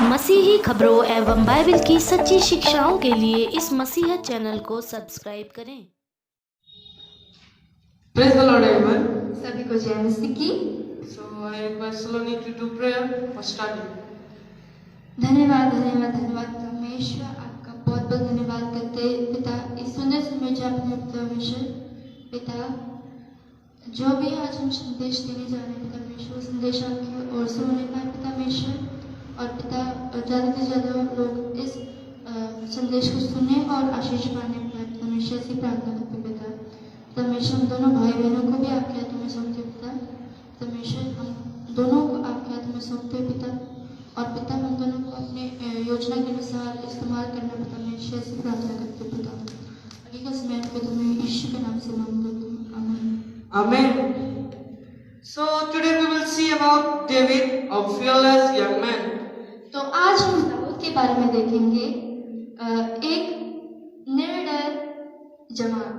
मसीही खबरों एवं बाइबल की सच्ची शिक्षाओं के लिए इस मसीहा चैनल को सब्सक्राइब करें। Praise the Lord, everyone. सभी को जय मसीह की। So I request Saloni to do prayer for starting. धन्यवाद धन्यवाद धन्यवाद परमेश्वर, आपका बहुत बहुत धन्यवाद करते हैं पिता, इस सुंदर समय जो आपने परमेश्वर पिता जो भी आज हम संदेश देने जा रहे हैं परमेश्वर, वो संदेश आपकी ओर से होने पाए पिता परमेश्वर, और पिता ज़्यादा से ज़्यादा लोग इस संदेश को सुने और आशीष पाने पाए परमेश्वर से प्रार्थना करते पिता। परमेश्वर हम दोनों भाई बहनों को भी आपके हाथों में सौंपते पिता। परमेश्वर हम दोनों को आपके हाथ में सौंपते पिता, और पिता हम दोनों को अपने योजना के अनुसार इस्तेमाल करना पिता परमेश्वर से प्रार्थना करते पिता। आगे का समय पे तुम्हें यीशु के नाम से मांग करती हूँ, आमीन। Amen. So today we will see about David, a fearless young man. तो आज हम दाऊद के बारे में देखेंगे, एक निर्डर जवान।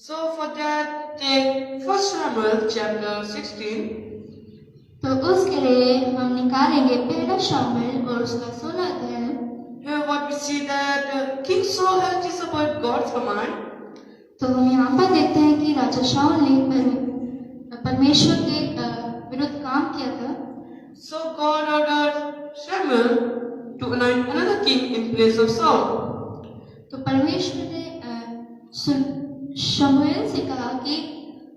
So for that, take 1 Samuel chapter 16. तो उसके लिए हम निकालेंगे पहला शामिल और उसका 16 अध्याय। Here what we see that King Saul has disobeyed God's command. तो हम यहाँ पर देखते हैं कि राजा शाऊल ने परमेश्वर के विरुद्ध काम किया था। So God ordered Samuel to anoint another king in place of Saul. तो परमेश्वर ने शमूएल से कहा कि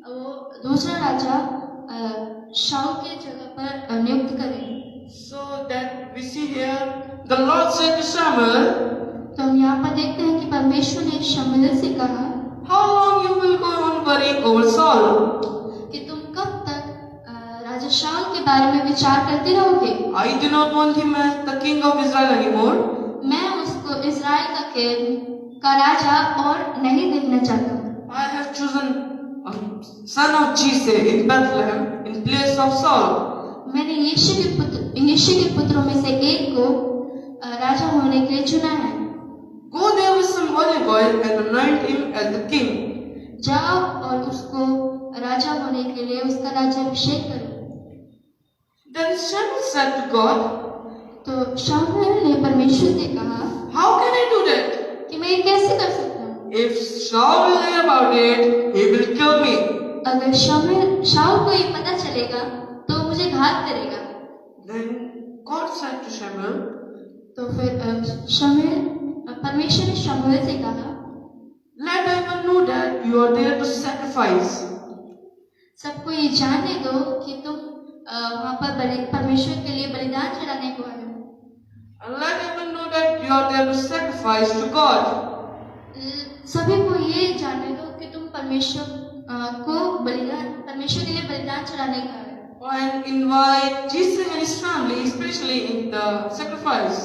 वो दूसरा राजा शाऊल के जगह पर नियुक्त करें। So that we see here, the Lord said to Samuel, तो हम यहाँ पर देखते हैं कि परमेश्वर ने शमूएल से कहा, how long you will go on worrying over Saul? कि तुम कब तक राजा शाऊल के बारे में विचार करते रहोगे? I do not want him as the king of Israel anymore. मैं उसको इज़राइल का राजा और नहीं देखना चाहता हूँ। I have chosen a son of Jesse in Bethlehem in place of Saul. मैंने यीशु के पुत्रों में से एक को राजा होने के लिए चुना है। Go there with some olive oil and anoint him as the king. जाओ और उसको राजा होने के लिए उसका राज्याभिषेक करो। Then Samuel said to God, तो शाऊल ने परमेश्वर से कहा, how can I do that? कि मैं ये कैसे कर सकता हूँ? If Saul will hear about it, he will kill me. अगर शाऊल को ये पता चलेगा तो मुझे घात करेगा। Then God said to Samuel, तो फिर परमेश्वर ने शमूएल से कहा, let everyone know that you are there to sacrifice. सबको ये जानने दो कि तुम वहाँ पर परमेश्वर के लिए बलिदान चढ़ाने को आए हो। And let everyone know that you are there to sacrifice to God. सभी को ये जानने दो कि तुम परमेश्वर के लिए बलिदान चढ़ाने का है। And invite Jesus and his family, especially in the sacrifice.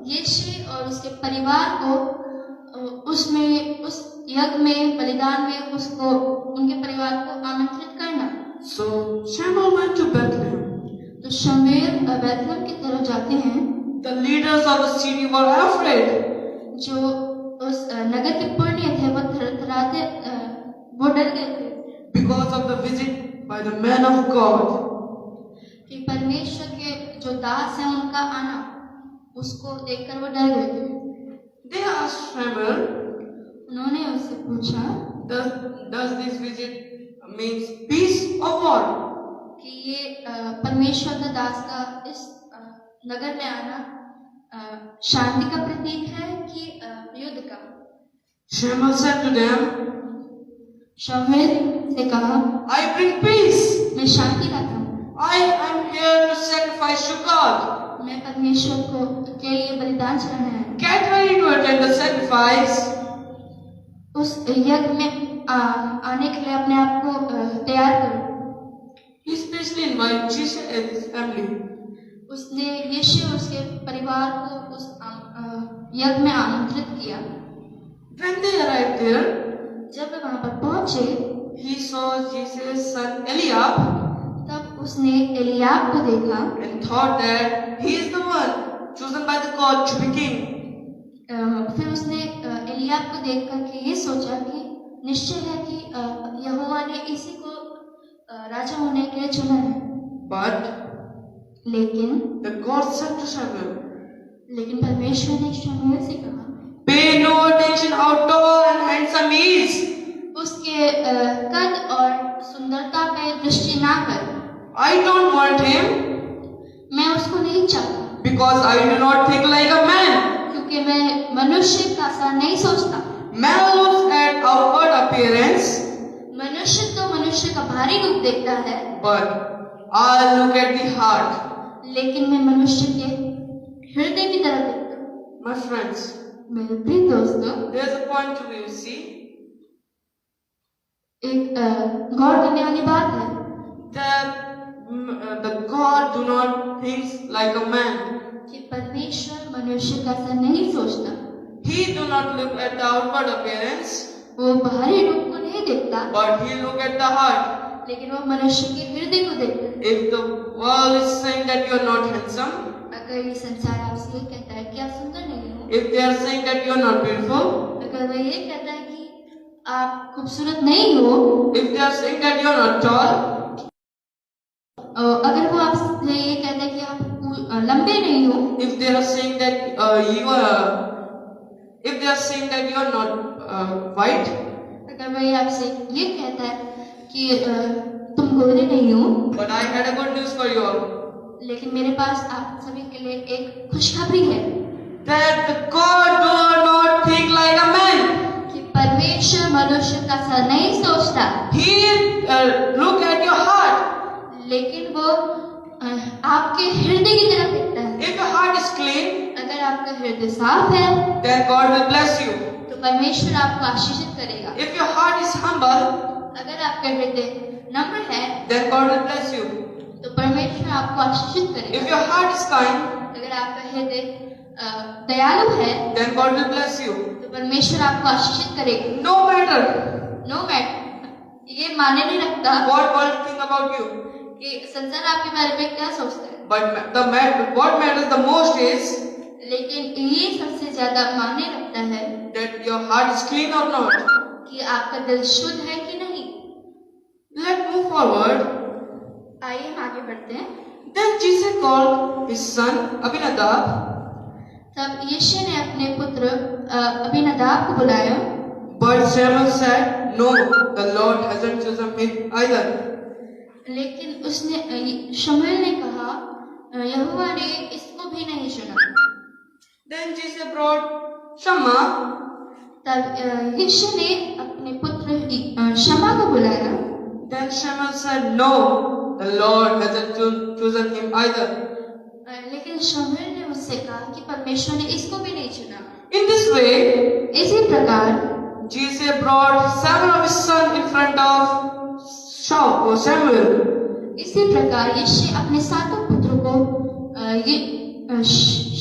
यीशु और उसके परिवार को उस यज्ञ में बलिदान में उसको उनके परिवार को आमंत्रित करना। So Samuel went to Bethlehem. तो शमूएल बैतलहम की तरफ जाते हैं। The leaders of the city were afraid. जो उस नगर के पुण्य थे वो थरथराते, वो डर गए थे Because of the visit by the man of God. कि परमेश्वर के जो दास हैं उनका आना, उसको देखकर वो डर गए थे। They asked Samuel, उन्होंने उससे पूछा, does this visit means peace or war? कि ये परमेश्वर का दास का इस नगर में आना शांति का प्रतीक है कि युद्ध का? Samuel said to them, शमूएल ने कहा, I bring peace. मैं शांति लाता हूँ। I am here to sacrifice to God. मैं परमेश्वर के लिए बलिदान चढ़ाना है। Get ready to attend the sacrifice. उस यज्ञ में आने के लिए अपने आप को तैयार करो। He especially invited Jesus and his family. उसने यीशु और उसके परिवार को उस यज्ञ में आमंत्रित किया। When they arrived there, जब वे वहां पर पहुंचे, he saw Jesus' son Eliab तब उसने एलियाब को देखा and thought that he is the one chosen by the God to be king. फिर उसने एलियाब को देखकर के ये सोचा कि निश्चय है कि यहोवा ने इसी को राजा होने के लिए चुना है। But लेकिन the God said to Samuel, लेकिन परमेश्वर ने शमूएल से कहा, pay no attention how tall and handsome he is. उसके कद और सुंदरता पे दृष्टि ना कर। I don't want him मैं उसको नहीं चाहता, because I do not think like a man. क्योंकि मैं मनुष्य का सा नहीं सोचता। Man looks at outward appearance, मनुष्य तो मनुष्य का बाहरी रूप देखता है, but I look at the heart. लेकिन मैं मनुष्य के हृदय की तरफ देखता हूँ। My friends, मेरे प्रिय दोस्तों, there's a point to view, see, एक गौर करने वाली बात है that the God do not think like a man. कि परमेश्वर मनुष्य का सा नहीं सोचता। He do not look at the outward appearance, वो बाहरी रूप को नहीं देखता, but he look at the heart. लेकिन वो मनुष्य के हृदय को देखता है। If the world is saying that you are not handsome, अगर ये संसार आपसे ये कहता है कि आप सुंदर नहीं हो, if they are saying that you are not beautiful, अगर वो ये कहता है कि आप खूबसूरत नहीं हो, if they are saying that you are not tall, अगर वो आपसे ये कहता है कि आप लंबे नहीं हो, if they are saying that if they are saying that you are not white, अगर वो ये आपसे ये कहता है कि तुम गोरे नहीं हो, but I had a good news for you all, लेकिन मेरे पास आप सभी के लिए एक खुशखबरी है that the God do not think like a man. कि परमेश्वर मनुष्य का सा नहीं सोचता, He look at your heart. लेकिन वो आपके हृदय की तरफ देखता है। If your heart is clean, अगर आपका हृदय साफ है then God will bless you. तो परमेश्वर आपको आशीषित करेगा। If your heart is humble, अगर आपका हृदय नम्र है then God will bless you. तो परमेश्वर आपको आशीषित करेगा। If your heart is kind, अगर आपका हृदय दयालु है then God will bless you. तो परमेश्वर आपको आशीषित करेगा। No matter नो मैटर, ये माने नहीं रखता what world think about you, कि संसार आपके बारे में क्या सोचता है, but what matters the most is लेकिन ये सबसे ज्यादा माने रखता है that your heart is clean or not. कि आपका दिल शुद्ध है कि नहीं। Let's move forward. आइए हम आगे बढ़ते हैं। Then Jesus called his son Abinadab. तब यीशु ने अपने पुत्र अबीनदाब को बुलाया, But Samuel said, "No, the Lord hasn't chosen him either." लेकिन उसने शमूएल ने कहा, यहोवा ने इसको भी नहीं चुना। Then Jesus brought Shammah. तब यीशु ने अपने पुत्र शमा को बुलाया। Then Samuel said, "No, the Lord hasn't chosen him either." लेकिन शमूएल ने उससे कहा कि परमेश्वर ने इसको भी नहीं चुना। In this way, इसी प्रकार Jesus brought 7 of his son in front of Samuel. इसी प्रकार यीशु अपने सातों पुत्रों को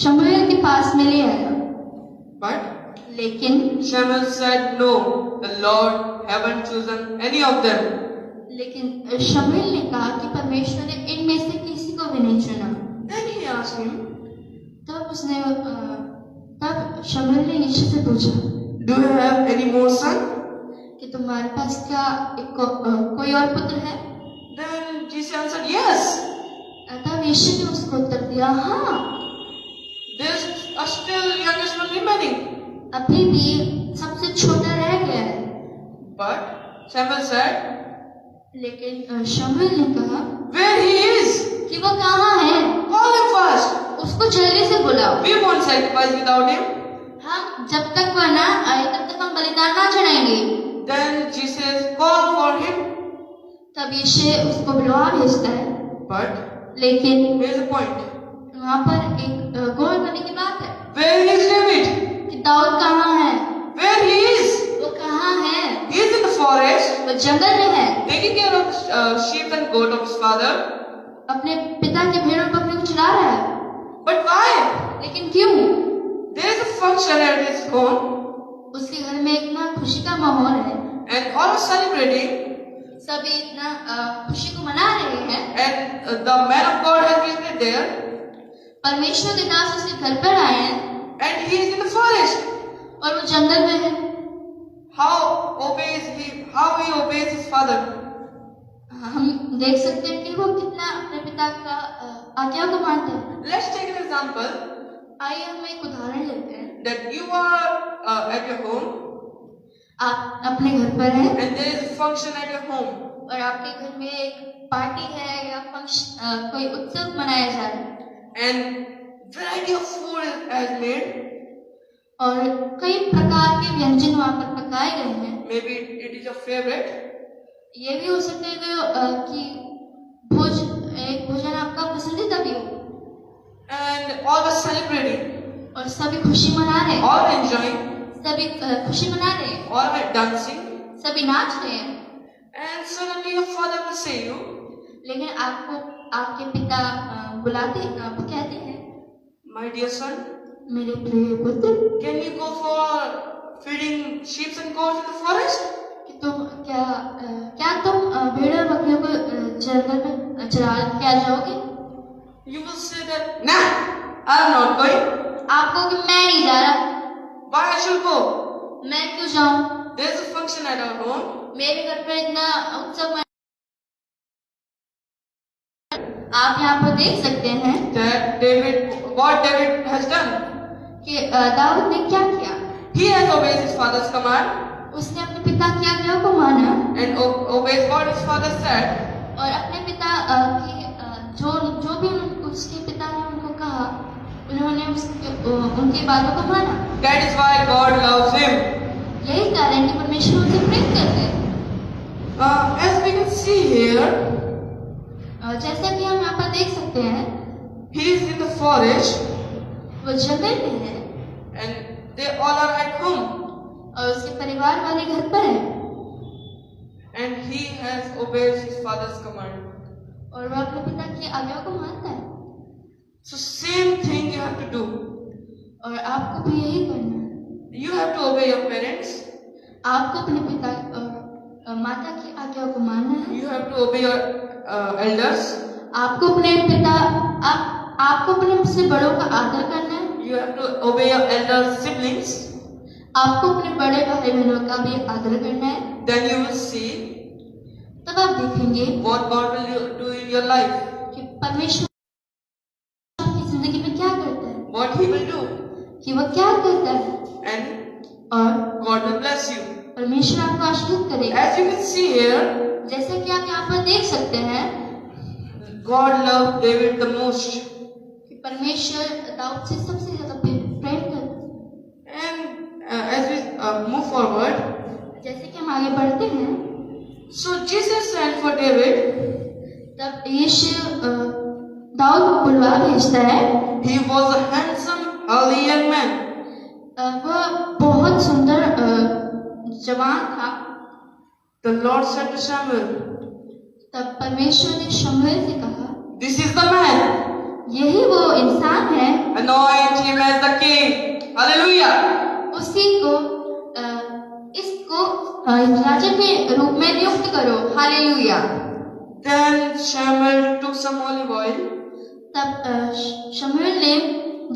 शमूएल के पास में ले आया। But लेकिन Samuel said, "No, the Lord haven't chosen any of them." लेकिन शमूएल ने कहा कि परमेश्वर ने इनमें से किसी को भी नहीं चुना। Then he asked him, तब शमूएल ने यीशु से पूछा, "Do you have any more son?" कि तुम्हारे पास क्या कोई और पुत्र है? Then Jesus answered, "Yes." तब यीशु ने उसको उत्तर दिया, हाँ, There's a still youngest one remaining. अभी भी सबसे छोटा रह गया है। But Samuel said, लेकिन शमूएल ने कहा "Where he is? कि वो कहाँ है? Call him fast. उसको जल्दी से बुलाओ। We won't sacrifice without him." हम जब तक वह ना आए तब तक हम बलिदान ना चढ़ाएंगे। Then Jesus called for him. तब यीशु उसको बुलवा भेजता है। But लेकिन here's the point. वहाँ पर एक गौर करने की बात है Where is David? कि दाऊद कहाँ है? Where he is? वो कहाँ है? He is in the forest, वो जंगल में है, taking care of sheep and goat of his father. अपने पिता के भेड़ और बकरी को चरा रहा है। But why? लेकिन क्यों? There is a function at his home, उसके घर में इतना खुशी का माहौल है, and all are celebrating, सभी इतना खुशी को मना रहे हैं, and the man of God has visited there, परमेश्वर के दास उसके घर पर आए हैं, and he is in the forest. और वो जंगल में है। How he obeys his father? हम देख सकते हैं कि वो कितना अपने पिता का आज्ञा को मानता है। Let's take an example. आइए हम एक उदाहरण लेते हैं। that you are at your home आप अपने घर पर हैं and there is a function at your home, और आपके घर में एक पार्टी है या फंक्शन कोई उत्सव मनाया जा रहा है and variety of food is made. और कई प्रकार के व्यंजन वहाँ पर पकाए गए हैं। Maybe it is your favorite, ये भी हो सकता है कि भोजन आपका पसंदीदा भी हो and all are celebrating, और सभी खुशी मना रहे हैं, all enjoying, सभी खुशी मना रहे हैं, all are dancing, सभी नाच रहे हैं। and suddenly your father will say you, लेकिन आपको आपके पिता बुलाते आपको कहते हैं, my dear son, मेरे प्रिय पुत्र, can you go for feeding sheep and goats in the forest? कि तुम क्या तुम भेड़ और बकरियों को जंगल में चरा के आ जाओगे? You will say that, nah, I'm not going. आप कहोगे मैं नहीं जा रहा, Why I should go? मैं क्यों जाऊं? There's a function at our home. मेरे घर पर इतना उत्सव आप यहाँ पर देख सकते हैं That what David has done. कि दाऊद ने क्या किया। He has obeyed his father's command उसने अपने पिता की आज्ञा को माना and obeys what his father said. और अपने पिता की जो भी उसके पिता ने उनको कहा उन्होंने उनकी बातों को माना। That is why God loves him. यही कारण कि परमेश्वर उसे प्रेम करते हैं। As we can see here, जैसा कि हम यहाँ पर देख सकते हैं he is in the forest वो जंगल में है and they all are at home और उसके परिवार वाले घर पर है and he has obeyed his father's command. और वह अपने पिता की आज्ञा को मानता है। So same thing you have to do. और आपको भी यही करना है। You have to obey your parents. आपको अपने पिता और माता की आज्ञा को मानना है। You have to obey your elders. आपको अपने आपको अपने से बड़ों का आदर करना है। You have to obey your elder siblings. आपको अपने बड़े भाई बहनों का भी आदर करना है। Then you will see तब आप देखेंगे what God will do in your life. कि परमेश्वर आपकी जिंदगी में क्या करता है, What He will do. कि वह क्या करता है And और God will bless you. परमेश्वर आपको आशीर्वाद करेगा। As you can see here, जैसे कि आप यहाँ पर देख सकते हैं God loved David the most. कि परमेश्वर दाऊद से सबसे ज्यादा प्रेम करता है। And as we move forward, जैसे कि हम आगे बढ़ते हैं so Jesus sent for David. तब यीशु दाऊद को बुलवा भेजता है। He was a handsome, healthy young man. वह बहुत सुंदर जवान था। The Lord said to Samuel, तब परमेश्वर ने शमूएल से कहा, this is the man. यही वो इंसान है, Anoint him as the king. Hallelujah. उसी को इसको राजा के रूप में नियुक्त करो। Hallelujah. Then Samuel took some olive oil तब शमूएल ने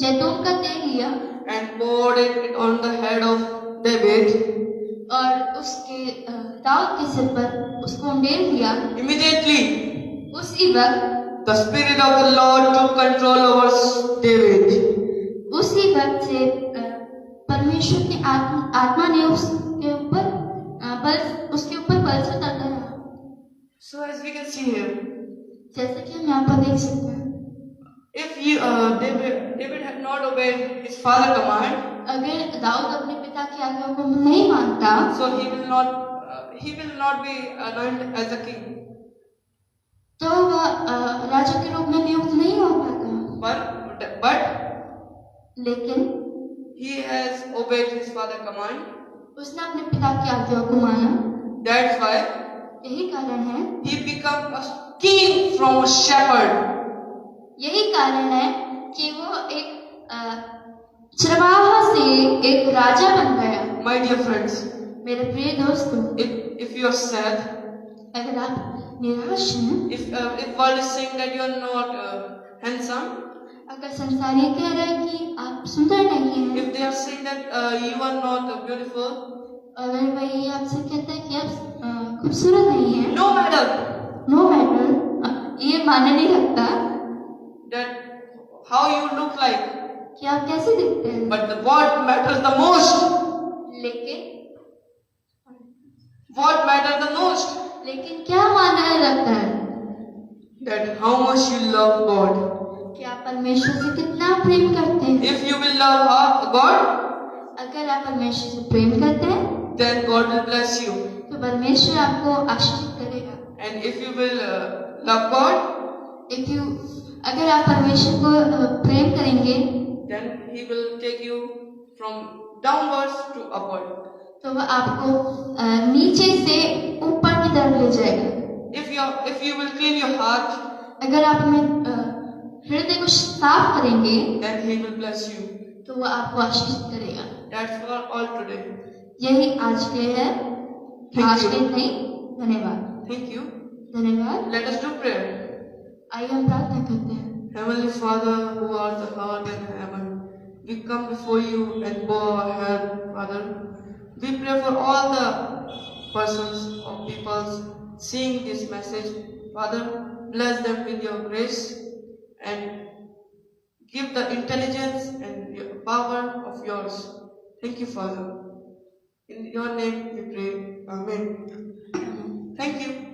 जैतून का तेल लिया and poured it on the head of David. और उसके दाऊद के सिर पर उसको उंडेल दिया। Immediately, उसी वक्त the Spirit of the Lord took control over David. उसी वक्त से परमेश्वर की आत्मा ने उसके ऊपर बल से उतरता रहा। So as we can see here, जैसे कि हम यहाँ पर देख सकते हैं if David had not obeyed his father's command, अगर दाऊद अपने पिता की आज्ञा को नहीं मानता so he will not be anointed as a king. तो वह राजा के रूप में नियुक्त नहीं हो पाता। But लेकिन he has obeyed his father's command. उसने अपने पिता की आज्ञा को माना। That's why यही कारण है he became a king from a shepherd. यही कारण है कि वो एक चरवाहा से एक राजा बन गया। My dear friends, मेरे प्रिय दोस्तों, if you are sad, अगर आप निराश हैं, if world is saying that you are not handsome, अगर संसार ये कह रहा है कि आप सुंदर नहीं हैं, if they are saying that you are not beautiful, अगर वही आपसे कहता है कि आप खूबसूरत नहीं हैं, no matter नो मैटर, ये मायने नहीं रखता that how you look like, कि आप कैसे दिखते हैं, but what matters the most, लेकिन what matters the most, क्या मायने रखता है that how much you love God. कि आप परमेश्वर से कितना प्रेम करते हैं। If you will love God, अगर आप परमेश्वर से प्रेम करते हैं then God will bless you. तो परमेश्वर आपको आशीर्वाद करेगा। And if you will love God, अगर आप परमेश्वर को प्रेम करेंगे then He will take you from downwards to upward. तो वह आपको नीचे से ऊपर की तरफ ले जाएगा। If you will clean your heart, अगर आप अपने हृदय को साफ करेंगे then He will bless you. तो वह आपको आशीष करेगा। That's for all today. यही आज के है, आज के नहीं। धन्यवाद। Thank you. धन्यवाद। Let us do prayer. आइए हम प्रार्थना करते हैं। Heavenly Father, who art the Lord in heaven, we come before you and bow our head, Father. We pray for all the persons or peoples seeing this message. Father, bless them with your grace and give the intelligence and your power of yours. Thank you, Father. In your name we pray. Amen. Thank you.